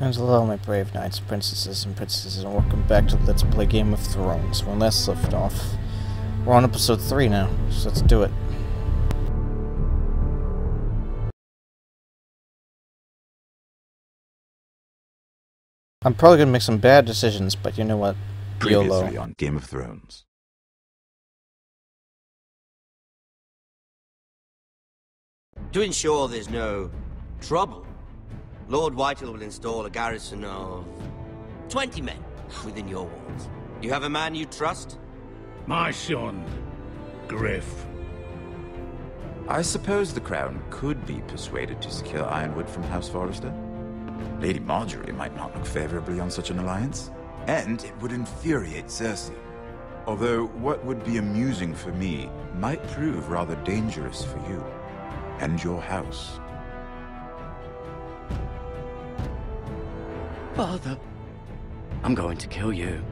And hello, my brave knights, princesses, and princesses, and welcome back to Let's Play Game of Thrones. When last left off, we're on episode 3 now, so let's do it. I'm probably gonna make some bad decisions, but you know what? Previously on Game of Thrones. To ensure there's no trouble, Lord Whitehill will install a garrison of 20 men within your walls. You have a man you trust? My son, Gryf. I suppose the Crown could be persuaded to secure Ironwood from House Forrester. Lady Marjorie might not look favorably on such an alliance, and it would infuriate Cersei. Although what would be amusing for me might prove rather dangerous for you and your house. Father, I'm going to kill you.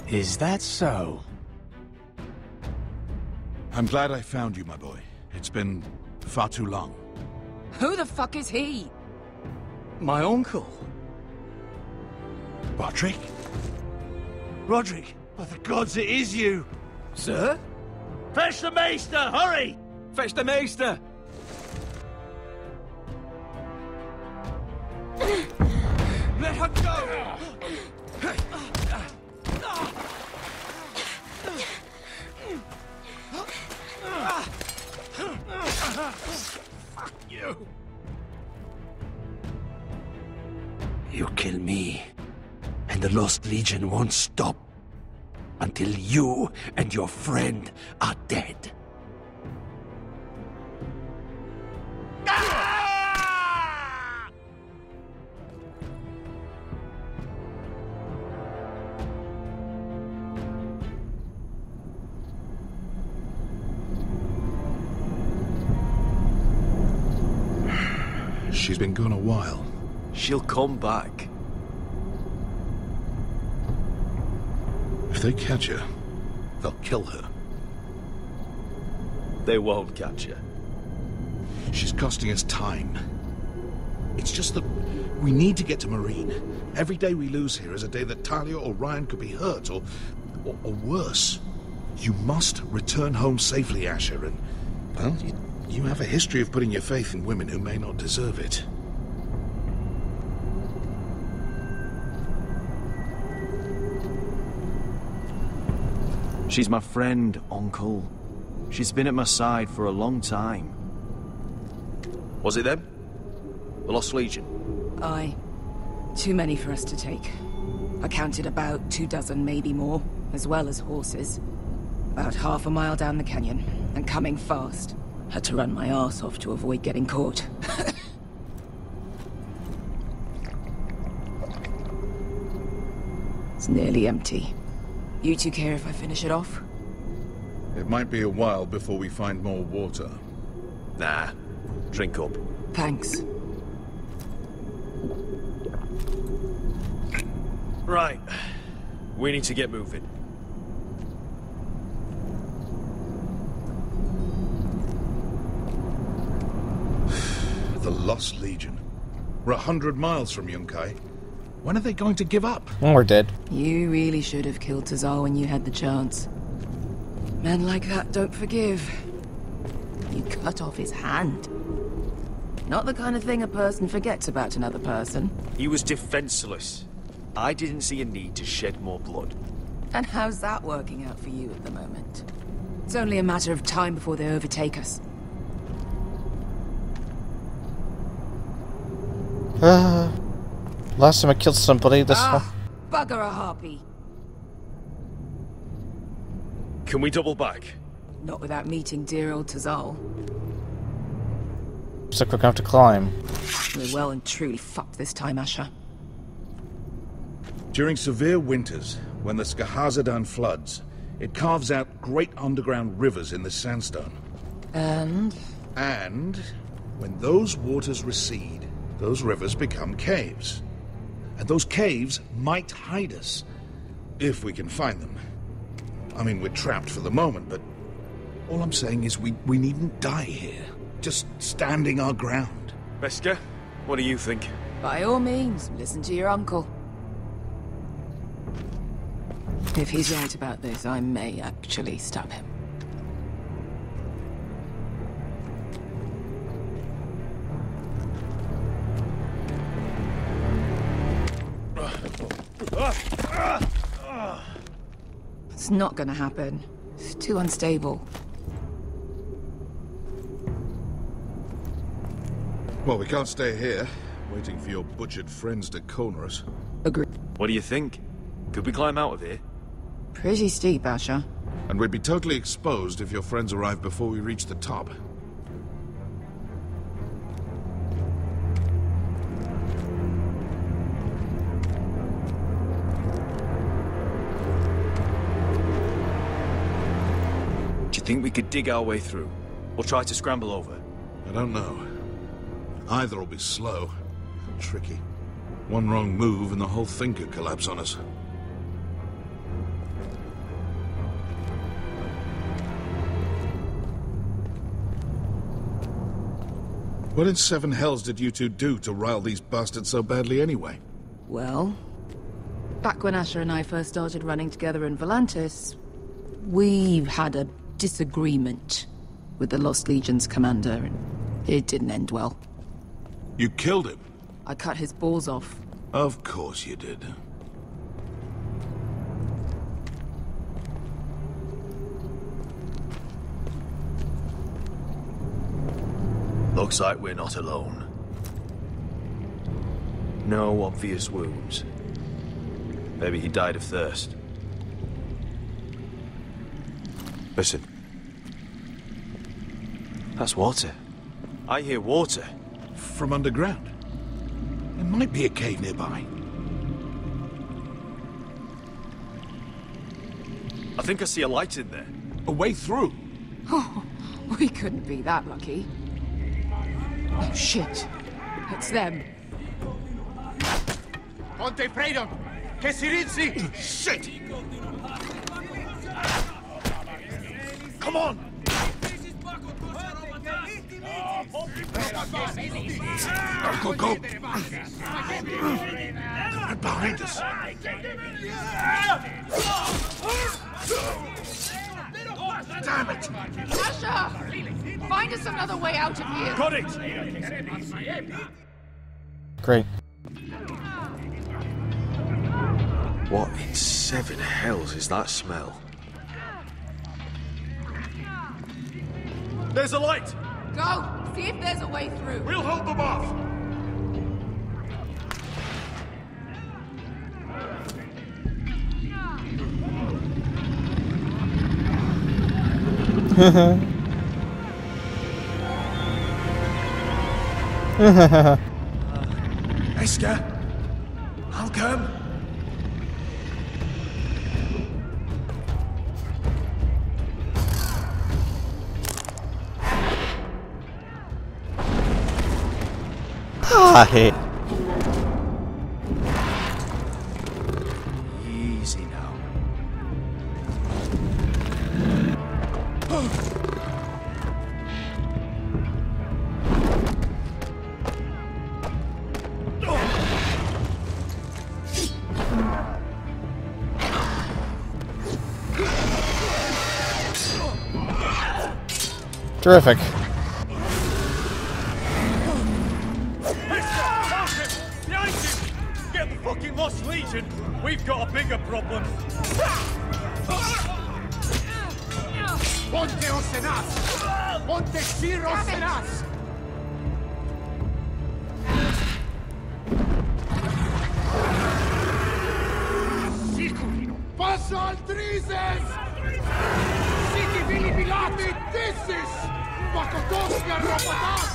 Is that so? I'm glad I found you, my boy. It's been far too long. Who the fuck is he? My uncle. Roderick? Roderick, by the gods, it is you! Sir? Fetch the maester, hurry! Fetch the maester! Let her go! Fuck you! You kill me, and the Lost Legion won't stop until you and your friend are dead. She's been gone a while. She'll come back. If they catch her, they'll kill her. They won't catch her. She's costing us time. It's just that we need to get to Marine. Every day we lose here is a day that Talia or Ryan could be hurt, or worse. You must return home safely, Asher, and, well, you have a history of putting your faith in women who may not deserve it. She's my friend, Uncle. She's been at my side for a long time. Was it them? The Lost Legion? Aye. Too many for us to take. I counted about 24, maybe more, as well as horses. About half a mile down the canyon, and coming fast. Had to run my arse off to avoid getting caught. It's nearly empty. You two care if I finish it off? It might be a while before we find more water. Nah. Drink up. Thanks. Right. We need to get moving. The Lost Legion. We're 100 miles from Yunkai. When are they going to give up? When we're dead. You really should have killed Tazal when you had the chance. Men like that don't forgive. You cut off his hand. Not the kind of thing a person forgets about another person. He was defenseless. I didn't see a need to shed more blood. And how's that working out for you at the moment? It's only a matter of time before they overtake us. Last time I killed somebody, this one. Bugger a harpy. Can we double back? Not without meeting dear old Tazal. Looks like we're gonna have to climb. We're well and truly fucked this time, Asher. During severe winters, when the Skahazadan floods, it carves out great underground rivers in the sandstone. And When those waters recede, those rivers become caves. And those caves might hide us, if we can find them. I mean, we're trapped for the moment, but all I'm saying is we needn't die here. Just standing our ground. Beskar, what do you think? By all means, listen to your uncle. If he's right about this, I may actually stab him. It's not gonna happen. It's too unstable. Well, we can't stay here, waiting for your butchered friends to corner us. Agree. What do you think? Could we climb out of here? Pretty steep, Asher. And we'd be totally exposed if your friends arrived before we reach the top. Do you think we could dig our way through? Or try to scramble over? I don't know. Either will be slow and tricky. One wrong move and the whole thing could collapse on us. What in seven hells did you two do to rile these bastards so badly anyway? Well, back when Asher and I first started running together in Volantis, we had a disagreement with the Lost Legion's commander, and it didn't end well. You killed him? I cut his balls off. Of course you did. Looks like we're not alone. No obvious wounds. Maybe he died of thirst. Listen. That's water. I hear water. From underground? There might be a cave nearby. I think I see a light in there. A way through? Oh, we couldn't be that lucky. Oh, shit. It's them. Ponte Freedom! Che si rizzi! Shit! Come on! Go, go, go! Right behind us! Damn it! Asher! Find us another way out of here! Got it! Great. What in seven hells is that smell? There's a light! Go! See if there's a way through. We'll hold them off! Esker! I'll come! Hey. Easy now. Terrific. Get the fucking Lost Legion! We've got a bigger problem! Ponte Osenas! Ponte Sir Osenas! Passa Altrises! Siti Vili Bilati Dissis! Pakotoska Ropatas!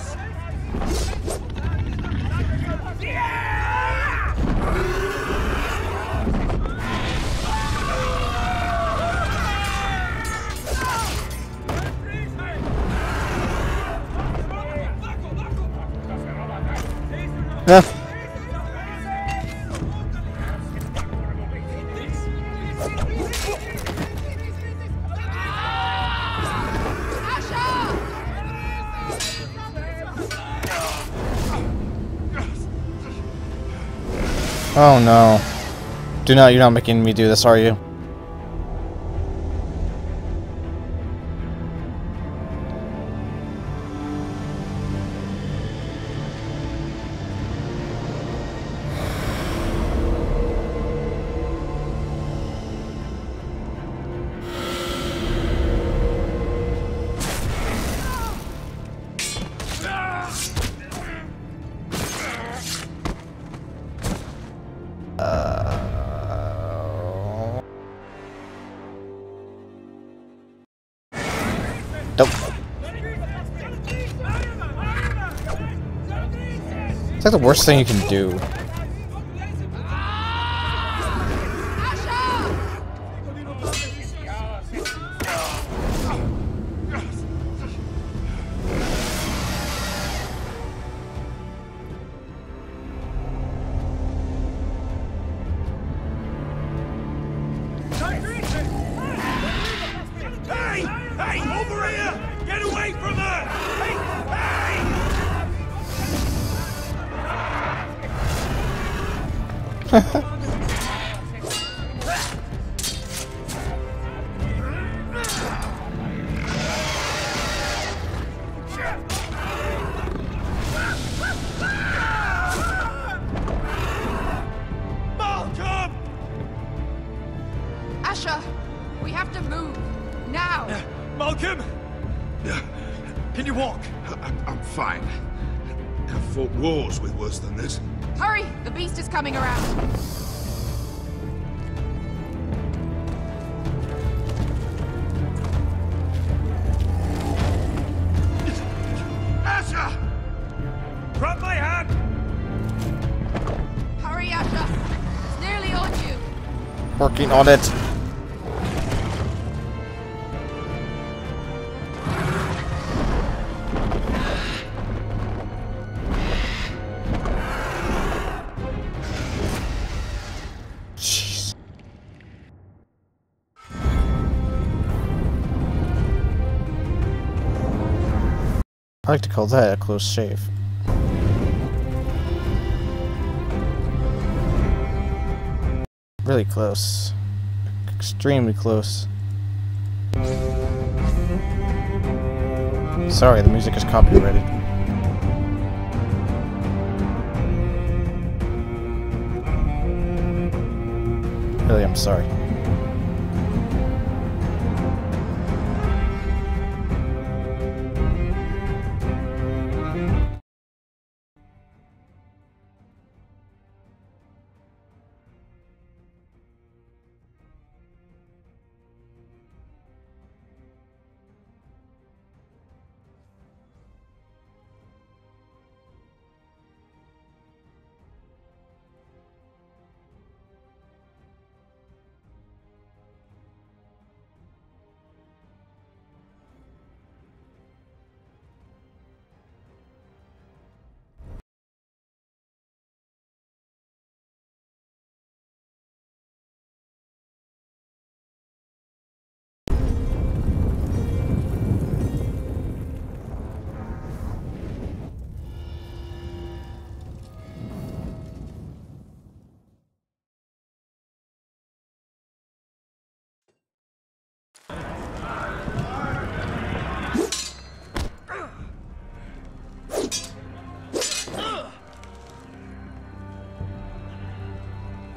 Oh no. You're not making me do this, are you? Nope. It's like the worst thing you can do. Asher, we have to move. Now! Malcolm! Can you walk? I'm fine. I've fought wars with worse than this. Hurry! The beast is coming around. Asher! Grab my hand! Hurry, Asher! It's nearly on you. Working on it. Jeez. I like to call that a close shave. Really close. Extremely close. Sorry, the music is copyrighted. Really, I'm sorry.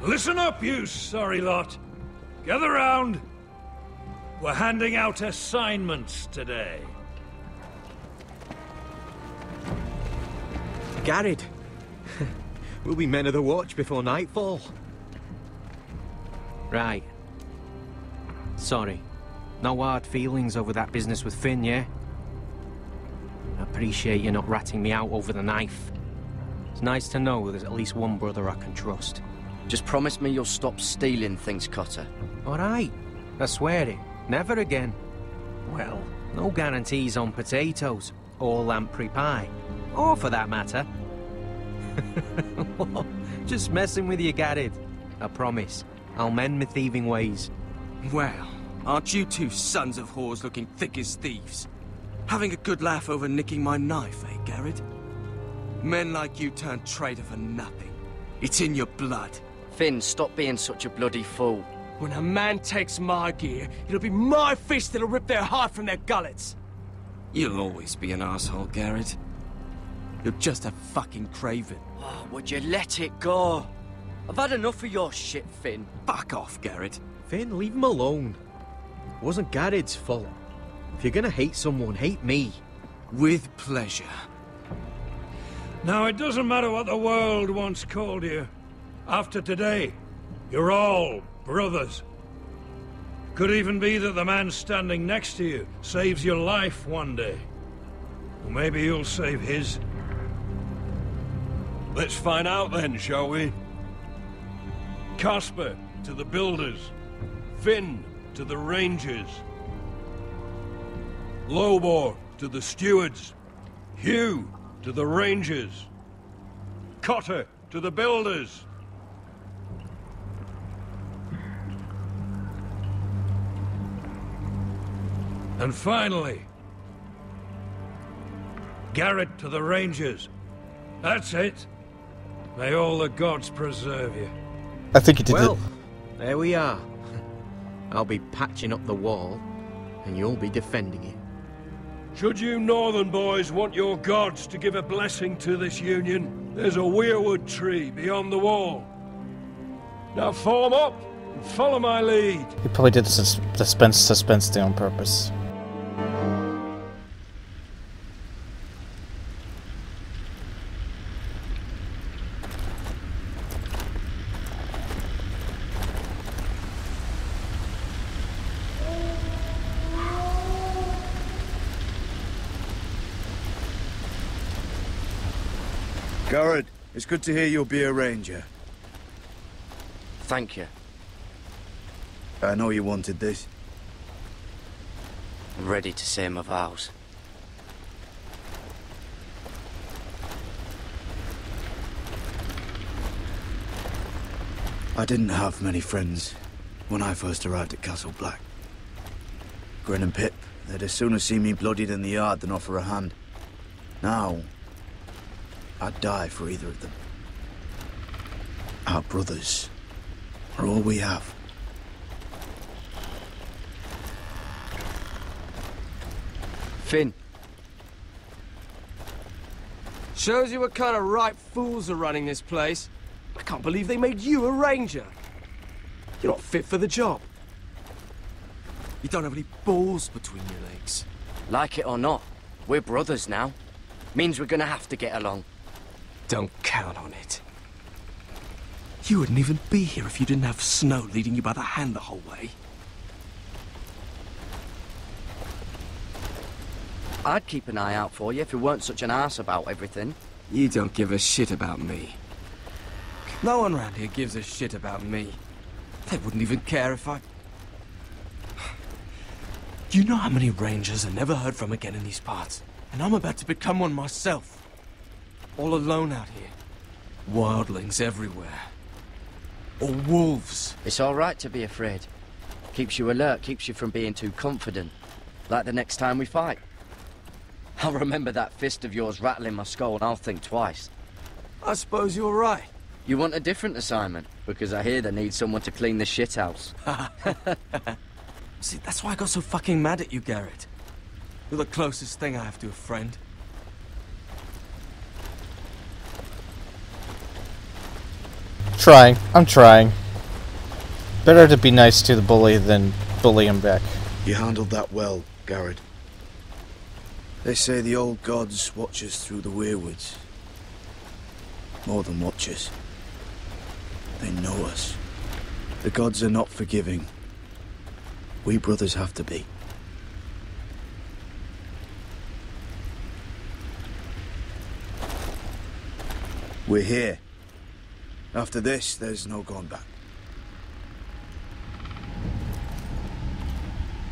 Listen up, you sorry lot. Gather round. We're handing out assignments today. Garrett. We'll be men of the watch before nightfall. Right. Sorry. No hard feelings over that business with Finn, yeah? I appreciate you not ratting me out over the knife. It's nice to know there's at least one brother I can trust. Just promise me you'll stop stealing things, Cotter. All right. I swear it. Never again. Well, no guarantees on potatoes, or lamprey pie. Or for that matter. Just messing with you, Garrett. I promise. I'll mend my thieving ways. Well, aren't you two sons of whores looking thick as thieves? Having a good laugh over nicking my knife, eh, Garrett? Men like you turn traitor for nothing. It's in your blood. Finn, stop being such a bloody fool. When a man takes my gear, it'll be my fist that'll rip their heart from their gullets. You'll always be an asshole, Garrett. You're just a fucking craven. Oh, would you let it go? I've had enough of your shit, Finn. Fuck off, Garrett. Finn, leave him alone. It wasn't Garrett's fault. If you're gonna hate someone, hate me. With pleasure. Now, it doesn't matter what the world once called you. After today, you're all brothers. Could even be that the man standing next to you saves your life one day. Or maybe you'll save his. Let's find out then, shall we? Casper to the builders. Finn to the rangers. Lobor to the stewards. Hugh to the rangers. Cotter to the builders. And finally, Garrett to the rangers. That's it. May all the gods preserve you. I think he did Well, there we are. I'll be patching up the wall, and you'll be defending it. Should you northern boys want your gods to give a blessing to this union, there's a weirwood tree beyond the wall. Now form up and follow my lead. He probably did the suspense thing on purpose. Garrett, it's good to hear you'll be a ranger. Thank you. I know you wanted this. I'm ready to say my vows. I didn't have many friends when I first arrived at Castle Black. Grin and Pip, they'd as soon have seen me bloodied in the yard than offer a hand. Now, I'd die for either of them. Our brothers are all we have. Finn. Shows you what kind of ripe fools are running this place. I can't believe they made you a ranger. You're not fit for the job. You don't have any balls between your legs. Like it or not, we're brothers now. Means we're gonna have to get along. Don't count on it. You wouldn't even be here if you didn't have Snow leading you by the hand the whole way. I'd keep an eye out for you if you weren't such an arse about everything. You don't give a shit about me. No one around here gives a shit about me. They wouldn't even care if I... Do you know how many rangers are never heard from again in these parts? And I'm about to become one myself. All alone out here. Wildlings everywhere. Or wolves. It's all right to be afraid. Keeps you alert, keeps you from being too confident. Like the next time we fight. I'll remember that fist of yours rattling my skull and I'll think twice. I suppose you're right. You want a different assignment? Because I hear they need someone to clean the shithouse. See, that's why I got so fucking mad at you, Garrett. You're the closest thing I have to a friend. Trying. I'm trying. Better to be nice to the bully than bully him back. You handled that well, Garrett. They say the old gods watch us through the weirwoods. More than watch us. They know us. The gods are not forgiving. We brothers have to be. We're here. After this, there's no going back.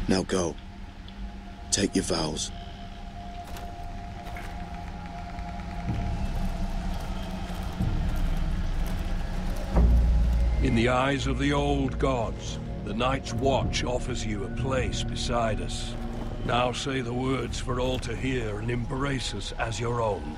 Now go. Take your vows. In the eyes of the old gods, the Night's Watch offers you a place beside us. Now say the words for all to hear and embrace us as your own.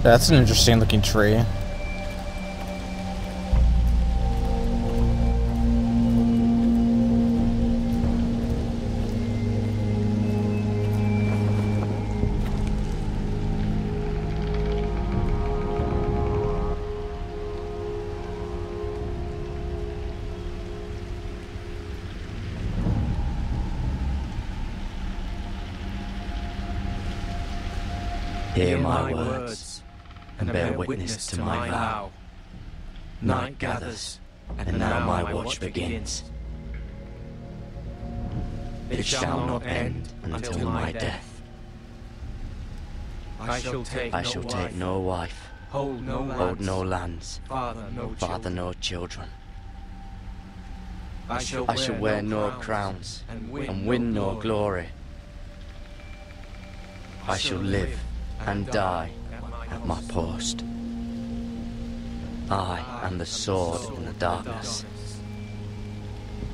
That's an interesting looking tree. Hear my words, and bear witness to my vow. Night gathers, and now my watch begins. It shall not end until my death. I shall take no wife, hold no lands, father no children. I shall wear no crowns, and win no glory. I shall live and die at my post. I am the sword in the darkness.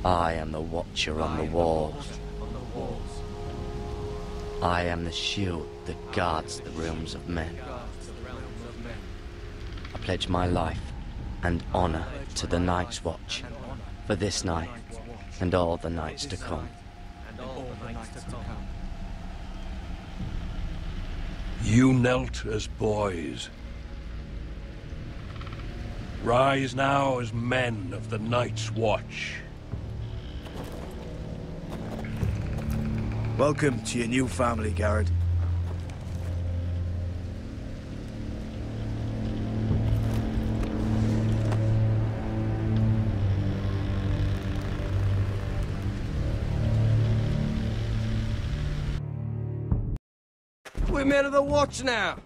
I am the watcher on the walls. I am the shield that guards the realms of men. I pledge my life and honor to the Night's Watch for this night and all the nights to come. You knelt as boys. Rise now as men of the Night's Watch. Welcome to your new family, Garrett. We're men of the watch now.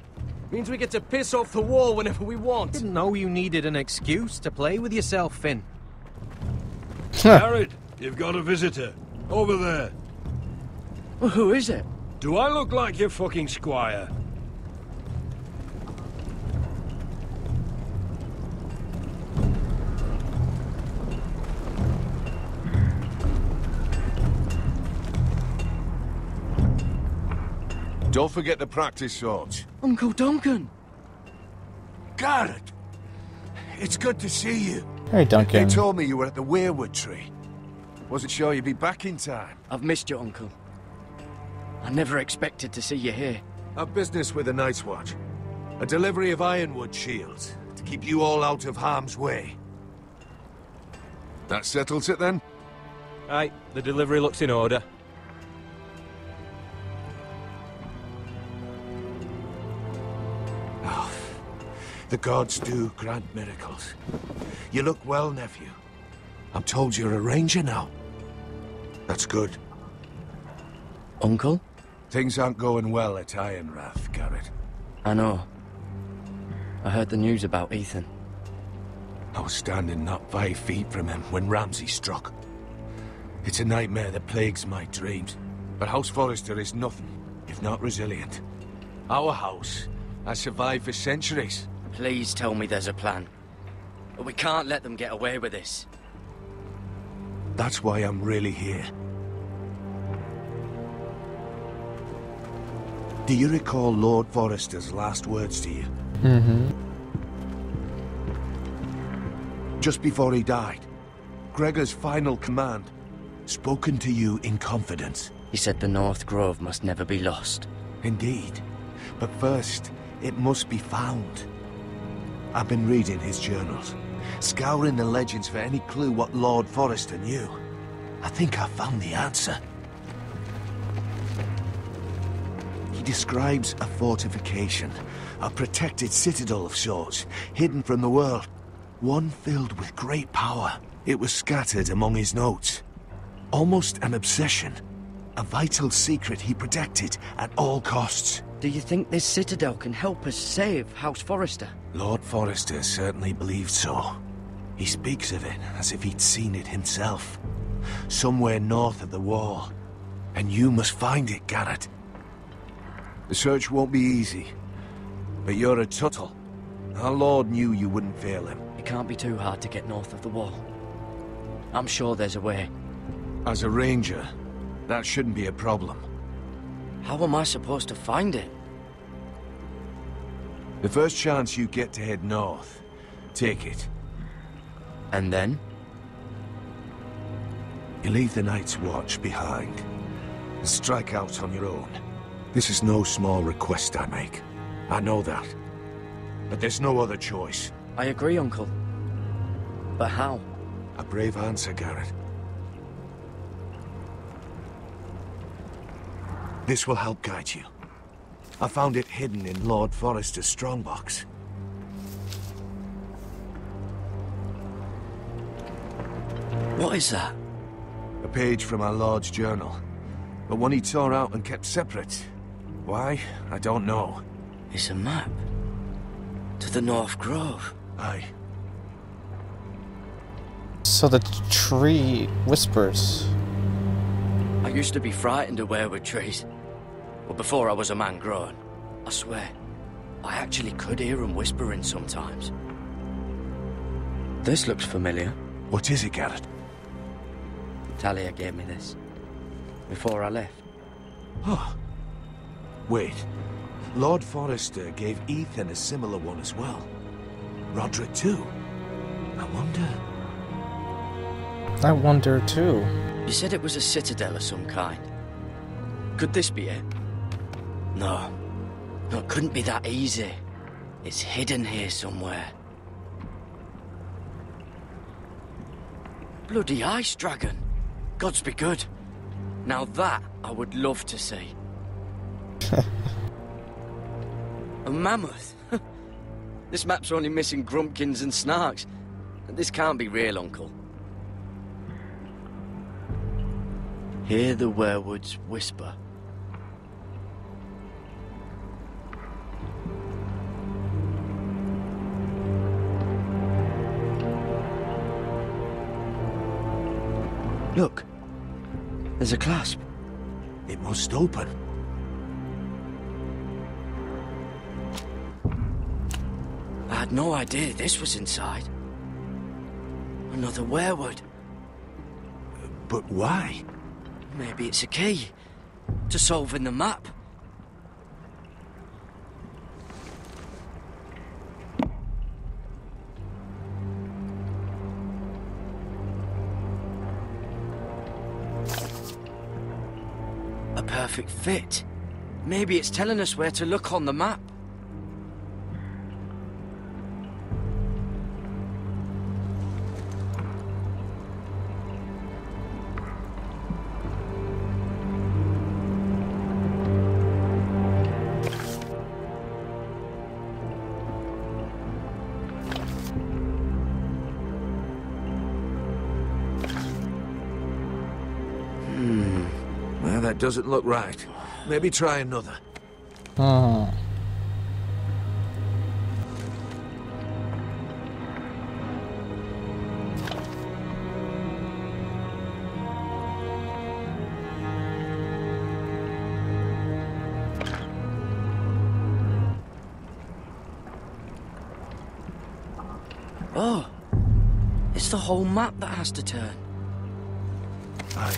Means we get to piss off the wall whenever we want. Didn't know you needed an excuse to play with yourself, Finn. Garrett, you've got a visitor. Over there. Well, who is it? Do I look like your fucking squire? Don't forget the practice swords. Uncle Duncan! Garrett! It's good to see you. Hey, Duncan. They told me you were at the weirwood tree. Wasn't sure you'd be back in time. I've missed you, Uncle. I never expected to see you here. A business with the Night's Watch. A delivery of ironwood shields to keep you all out of harm's way. That settles it then? Aye, the delivery looks in order. Oh, the gods do grant miracles. You look well, nephew. I'm told you're a ranger now. That's good. Uncle? Things aren't going well at Ironrath, Garrett. I know. I heard the news about Ethan. I was standing not 5 feet from him when Ramsay struck. It's a nightmare that plagues my dreams. But House Forrester is nothing if not resilient. Our house has survived for centuries. Please tell me there's a plan. But we can't let them get away with this. That's why I'm really here. Do you recall Lord Forester's last words to you? Mm-hmm. Just before he died, Gregor's final command, spoken to you in confidence. He said the North Grove must never be lost. Indeed. But first, it must be found. I've been reading his journals, scouring the legends for any clue what Lord Forrester knew. I think I found the answer. He describes a fortification, a protected citadel of sorts, hidden from the world. One filled with great power. It was scattered among his notes. Almost an obsession. A vital secret he protected at all costs. Do you think this citadel can help us save House Forrester? Lord Forrester certainly believed so. He speaks of it as if he'd seen it himself. Somewhere north of the wall. And you must find it, Garrett. The search won't be easy. But you're a Tuttle. Our Lord knew you wouldn't fail him. It can't be too hard to get north of the wall. I'm sure there's a way. As a ranger, that shouldn't be a problem. How am I supposed to find it? The first chance you get to head north, take it. And then? You leave the Night's Watch behind and strike out on your own. This is no small request I make. I know that. But there's no other choice. I agree, Uncle. But how? A brave answer, Garrett. This will help guide you. I found it hidden in Lord Foresster's strongbox. What is that? A page from our Lord's journal. But one he tore out and kept separate. Why? I don't know. It's a map. To the North Grove. Aye. So the tree whispers. I used to be frightened of weirwood trees. But before I was a man grown, I swear, I actually could hear them whispering sometimes. This looks familiar. What is it, Garrett? Talia gave me this. Before I left. Oh. Wait. Lord Forrester gave Ethan a similar one as well. Roderick too. I wonder too. You said it was a citadel of some kind. Could this be it? No. No, it couldn't be that easy. It's hidden here somewhere. Bloody ice dragon. Gods be good. Now that I would love to see. A mammoth. This map's only missing grumpkins and snarks. This can't be real, Uncle. Hear the werewoods whisper. Look. There's a clasp. It must open. I had no idea this was inside. Another werewood. But why? Maybe it's a key to solving the map. A perfect fit. Maybe it's telling us where to look on the map. Well, that doesn't look right. Maybe try another. Oh. Oh, it's the whole map that has to turn. Aye.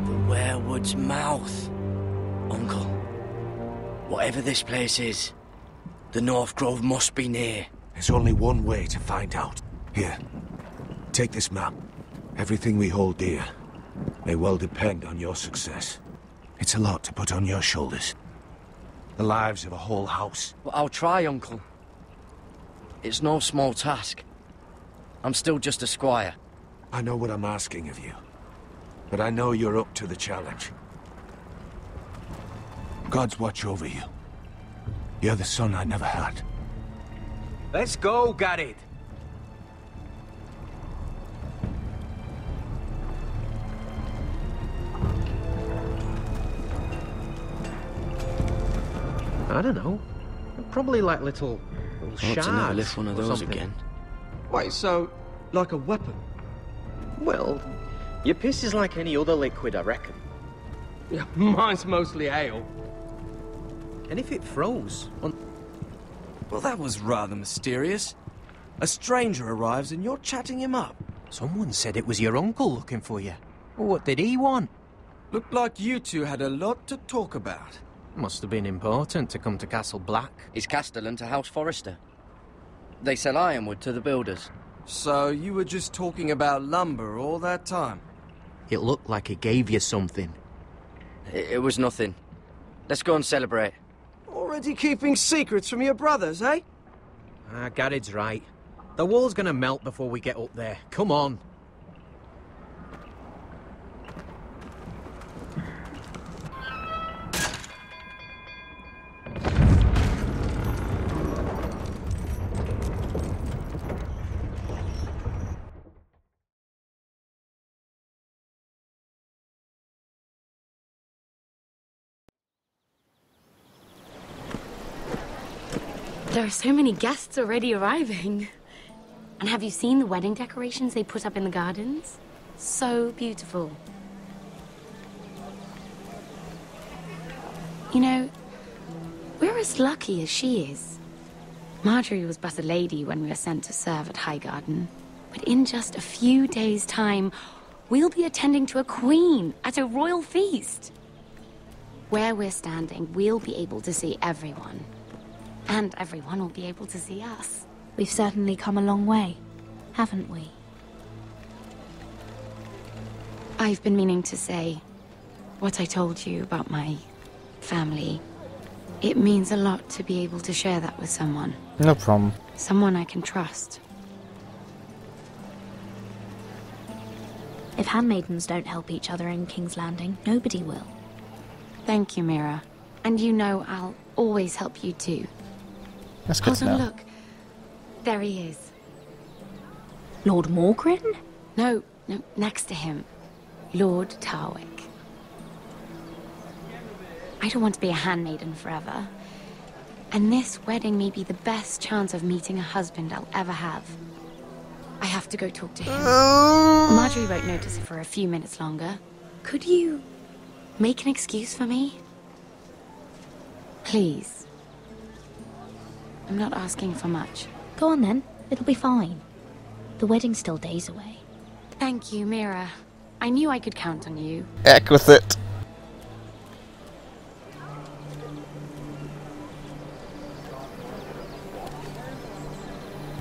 The werewood's mouth. Uncle, whatever this place is, the North Grove must be near. There's only one way to find out. Here, take this map. Everything we hold dear may well depend on your success. It's a lot to put on your shoulders. The lives of a whole house. Well, I'll try, Uncle. It's no small task. I'm still just a squire. I know what I'm asking of you, but I know you're up to the challenge. Gods watch over you. You're the son I never had. Let's go, Garrett. I don't know. Probably like little I want to never shards lift one of or those something. again. Wait, so, like a weapon? Well, your piss is like any other liquid, I reckon. Yeah, mine's mostly ale. And if it froze on... Well, that was rather mysterious. A stranger arrives and you're chatting him up. Someone said it was your uncle looking for you. What did he want? Looked like you two had a lot to talk about. Must have been important to come to Castle Black. It's Castellan to House Forrester. They sell ironwood to the builders. So you were just talking about lumber all that time? It looked like it gave you something. It was nothing. Let's go and celebrate. Already keeping secrets from your brothers, eh? Garrett's right. The wall's gonna melt before we get up there. Come on. There are so many guests already arriving. And have you seen the wedding decorations they put up in the gardens? So beautiful. You know, we're as lucky as she is. Marjorie was but a lady when we were sent to serve at Highgarden. But in just a few days' time, we'll be attending to a queen at a royal feast. Where we're standing, we'll be able to see everyone. And everyone will be able to see us. We've certainly come a long way, haven't we? I've been meaning to say what I told you about my family. It means a lot to be able to share that with someone. No problem. Someone I can trust. If handmaidens don't help each other in King's Landing, nobody will. Thank you, Mira. And you know I'll always help you too. That's good to know. Look. There he is. Lord Morgrin? No, next to him. Lord Tarwick. I don't want to be a handmaiden forever. And this wedding may be the best chance of meeting a husband I'll ever have. I have to go talk to him. Marjorie won't notice it for a few minutes longer. Could you make an excuse for me? Please. I'm not asking for much. Go on then. It'll be fine. The wedding's still days away. Thank you, Mira. I knew I could count on you. Heck with it.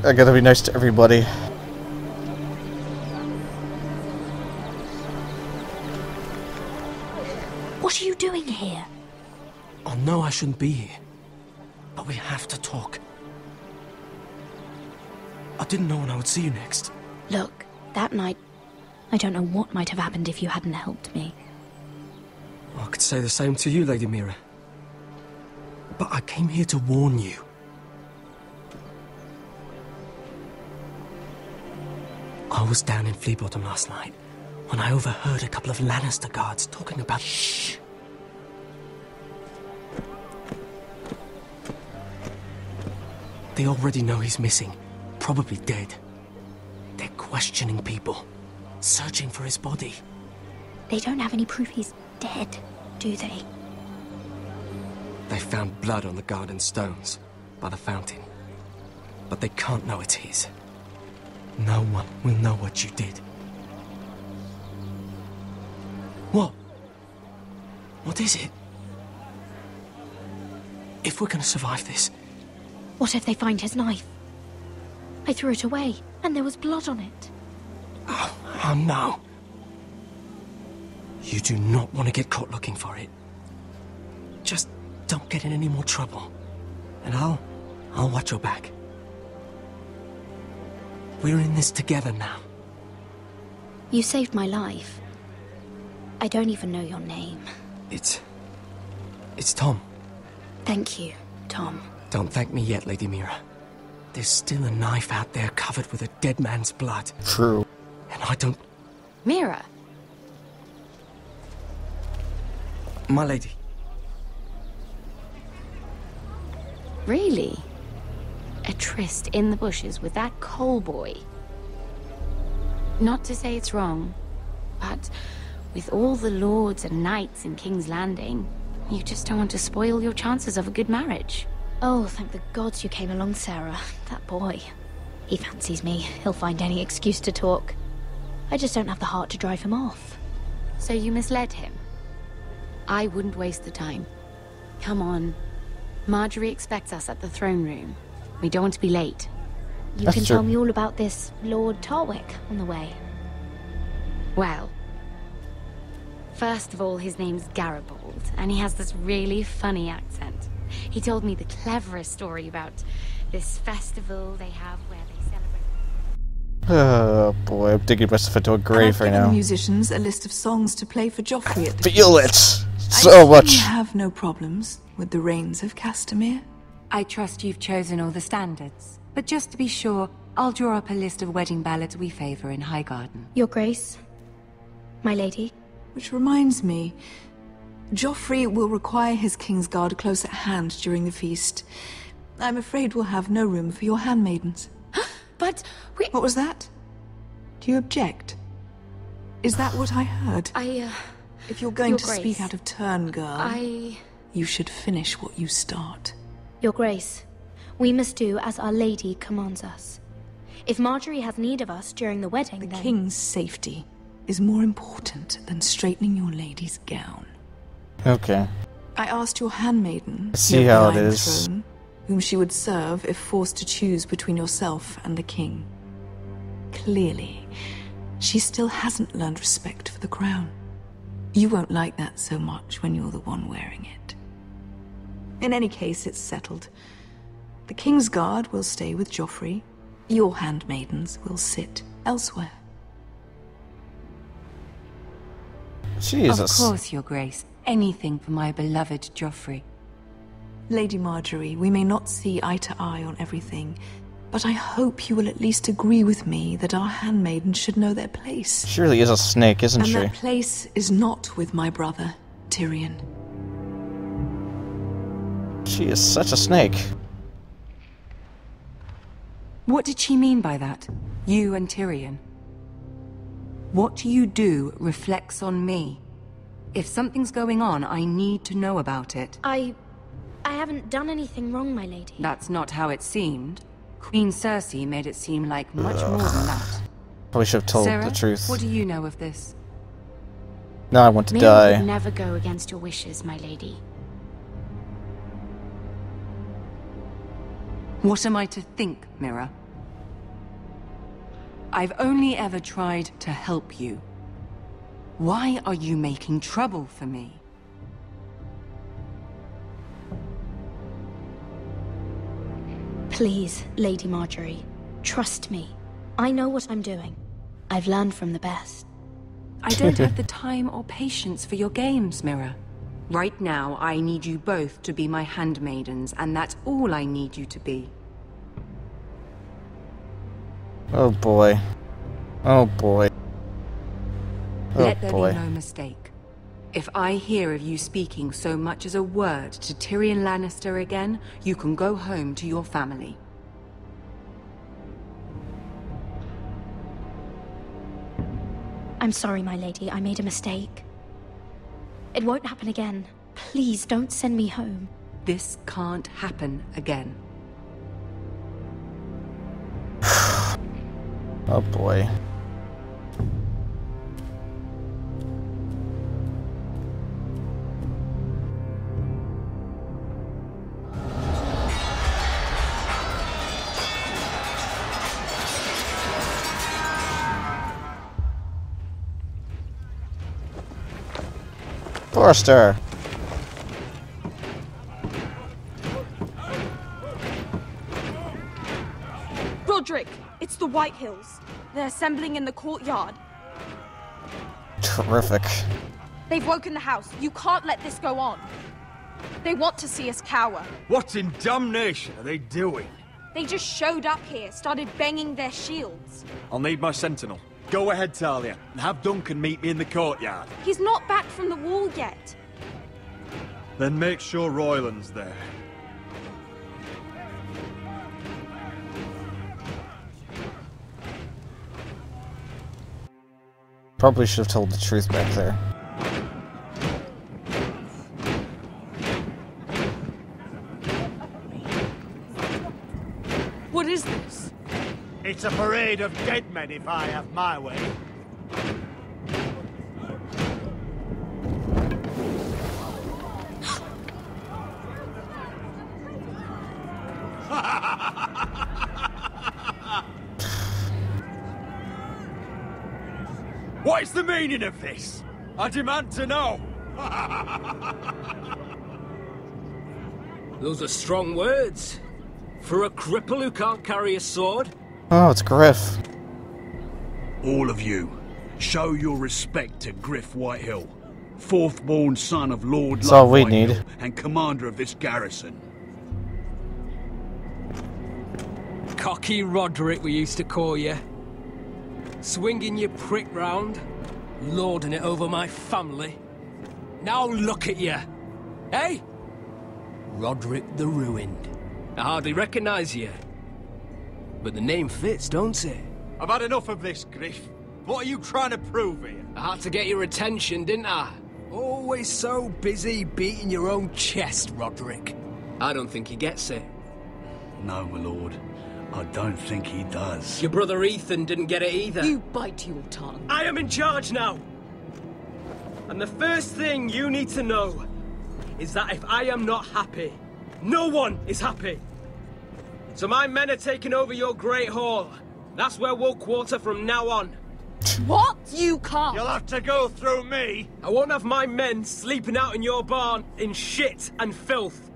I gotta be nice to everybody. What are you doing here? I know I shouldn't be here, but we have to talk. I didn't know when I would see you next. Look, that night, I don't know what might have happened if you hadn't helped me. I could say the same to you, Lady Mira. But I came here to warn you. I was down in Fleabottom last night when I overheard a couple of Lannister guards talking about... Shh! They already know he's missing, probably dead. They're questioning people, searching for his body. They don't have any proof he's dead, do they? They found blood on the garden stones by the fountain, but they can't know it's his. No one will know what you did. What? What is it? If we're gonna survive this... What if they find his knife? I threw it away, and there was blood on it. Oh no. You do not want to get caught looking for it. Just don't get in any more trouble. And I'll watch your back. We're in this together now. You saved my life. I don't even know your name. It's Tom. Thank you, Tom. Don't thank me yet, Lady Mira. There's still a knife out there covered with a dead man's blood. True. And I don't... Mira. My lady. Really? A tryst in the bushes with that Cole boy? Not to say it's wrong, but with all the lords and knights in King's Landing, you just don't want to spoil your chances of a good marriage. Oh, thank the gods you came along, Sarah. That boy. He fancies me. He'll find any excuse to talk. I just don't have the heart to drive him off. So you misled him? I wouldn't waste the time. Come on. Marjorie expects us at the throne room. We don't want to be late. You can tell me all about this Lord Tarwick on the way. Well, first of all, his name's Garibald, and he has this really funny accent. He told me the cleverest story about this festival they have where they celebrate... Oh boy, I'm digging myself into a grave right now. Musicians a list of songs to play for Joffrey at the Feel it so I much. You have no problems with the Rains of Castamere? I trust you've chosen all the standards. But just to be sure, I'll draw up a list of wedding ballads we favor in Highgarden. Your Grace, my lady. Which reminds me, Joffrey will require his Kingsguard close at hand during the feast. I'm afraid we'll have no room for your handmaidens. But What was that? Do you object? Is that what I heard? If you're going to speak out of turn, girl, you should finish what you start. Your Grace, we must do as Our Lady commands us. If Marjorie has need of us during the wedding, The King's safety is more important than straightening your lady's gown. Okay. I asked your handmaiden, See your how it Iron is. Throne, whom she would serve if forced to choose between yourself and the King. Clearly, she still hasn't learned respect for the crown. You won't like that so much when you're the one wearing it. In any case, it's settled. The King's Guard will stay with Joffrey. Your handmaidens will sit elsewhere. Jesus. Of course, Your Grace. Anything for my beloved Joffrey. Lady Marjorie, we may not see eye to eye on everything, but I hope you will at least agree with me that our handmaidens should know their place. She really is a snake, isn't And she? that place is not with my brother, Tyrion. She is such a snake. What did she mean by that? You and Tyrion? What you do reflects on me. If something's going on, I need to know about it. I haven't done anything wrong, my lady. That's not how it seemed. Queen Cersei made it seem like much more than that. Probably should have told Sarah, the truth. What do you know of this? Now I want to Mira die. would never go against your wishes, my lady. What am I to think, Mira? I've only ever tried to help you. Why are you making trouble for me? Please, Lady Marjorie, trust me. I know what I'm doing. I've learned from the best. I don't have the time or patience for your games, Mira. Right now, I need you both to be my handmaidens, and that's all I need you to be. Oh boy. Oh boy. Oh Let there boy. be no mistake. If I hear of you speaking so much as a word to Tyrion Lannister again, you can go home to your family. I'm sorry, my lady. I made a mistake. It won't happen again. Please don't send me home. This can't happen again. Oh boy. Forrester. Roderick, it's the White Hills. They're assembling in the courtyard. Terrific. They've woken the house. You can't let this go on. They want to see us cower. What in damnation are they doing? They just showed up here, started banging their shields. I'll need my sentinel. Go ahead, Talia, and have Duncan meet me in the courtyard. He's not back from the wall yet. Then make sure Royland's there. Probably should have told the truth back there. What is this? It's a parade of dead men if I have my way. is the meaning of this? I demand to know. Those are strong words. For a cripple who can't carry a sword? Oh, it's Gryf. All of you, show your respect to Gryf Whitehill, fourth-born son of Lord That's all we Whitehill need. and commander of this garrison. Cocky Roderick, we used to call you. Swinging your prick round, lording it over my family. Now look at you. Hey? Roderick the Ruined. I hardly recognise you. But the name fits, don't it? I've had enough of this, Gryf. What are you trying to prove here? I had to get your attention, didn't I? Always so busy beating your own chest, Roderick. I don't think he gets it. No, my lord. I don't think he does. Your brother Ethan didn't get it either. You bite your tongue. I am in charge now. And the first thing you need to know is that if I am not happy, no one is happy. So my men are taking over your Great Hall. That's where we'll quarter from now on. What? You can't. You'll have to go through me. I won't have my men sleeping out in your barn in shit and filth.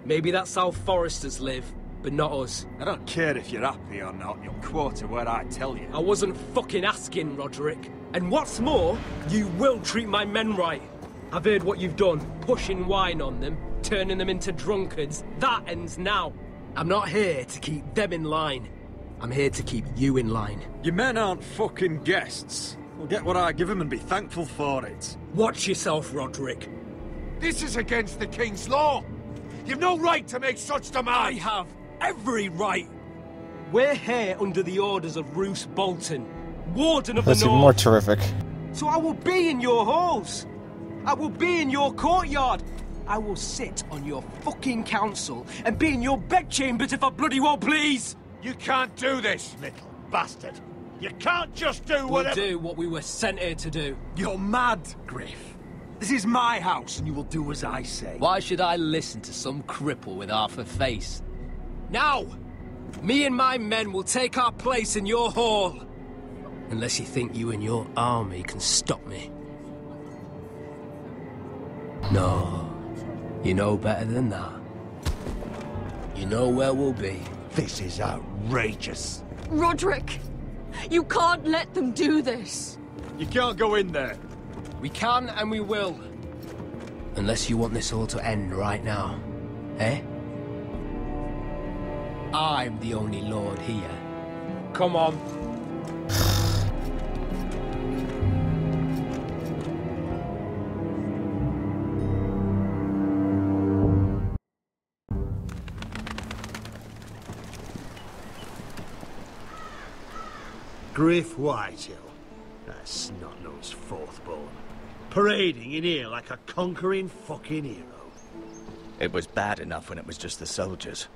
Maybe that's how Foresters live, but not us. I don't care if you're happy or not. You'll quarter where I tell you. I wasn't fucking asking, Roderick. And what's more, you will treat my men right. I've heard what you've done, pushing wine on them, turning them into drunkards. That ends now. I'm not here to keep them in line. I'm here to keep you in line. Your men aren't fucking guests. They'll get what I give them and be thankful for it. Watch yourself, Roderick. This is against the King's law. You've no right to make such demands. I have every right. We're here under the orders of Roose Bolton, Warden of the North. That's even more terrific. So I will be in your halls. I will be in your courtyard. I will sit on your fucking council and be in your bedchambers if I bloody well please. You can't do this, little bastard. You can't just do whatever... We'll do what we were sent here to do. You're mad, Gryf. This is my house and you will do as I say. Why should I listen to some cripple with half a face? Now, me and my men will take our place in your hall. Unless you think you and your army can stop me. No, you know better than that. You know where we'll be. This is outrageous. Roderick, you can't let them do this. You can't go in there. We can and we will. Unless you want this all to end right now. Eh? I'm the only lord here. Come on. Gryf Whitehill. That snot-nosed fourth-born. Parading in here like a conquering fucking hero. It was bad enough when it was just the soldiers.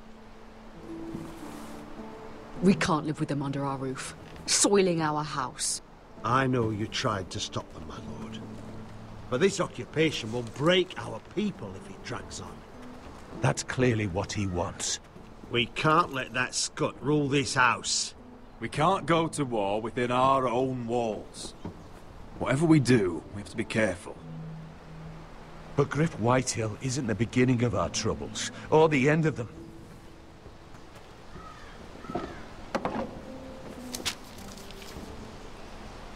We can't live with them under our roof, soiling our house. I know you tried to stop them, my lord. But this occupation will break our people if it drags on. That's clearly what he wants. We can't let that scut rule this house. We can't go to war within our own walls. Whatever we do, we have to be careful. But Gryf Whitehill isn't the beginning of our troubles, or the end of them.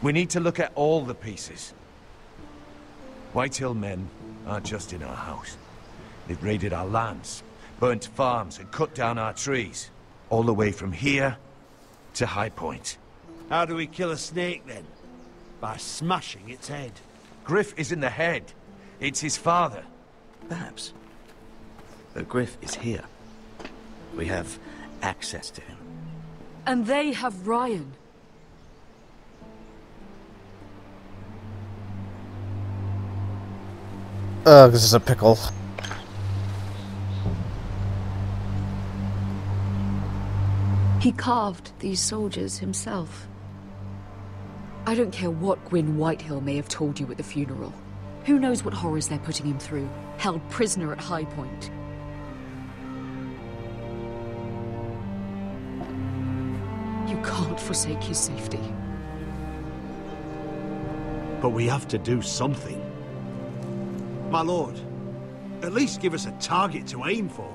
We need to look at all the pieces. Whitehill men aren't just in our house. They've raided our lands, burnt farms and cut down our trees. All the way from here to High Point. How do we kill a snake, then? By smashing its head. Gryf isn't the head. It's his father. Perhaps. But Gryf is here. We have access to him. And they have Ryan. This is a pickle. He carved these soldiers himself. I don't care what Gwyn Whitehill may have told you at the funeral. Who knows what horrors they're putting him through, held prisoner at High Point. You can't forsake his safety. But we have to do something. My lord, at least give us a target to aim for.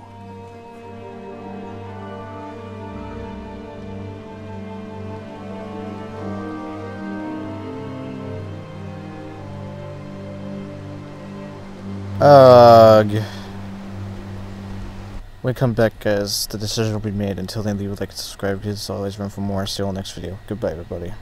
When we come back, guys, the decision will be made. Until then, leave a like and subscribe. Please always run for more. See you all next video. Goodbye, everybody.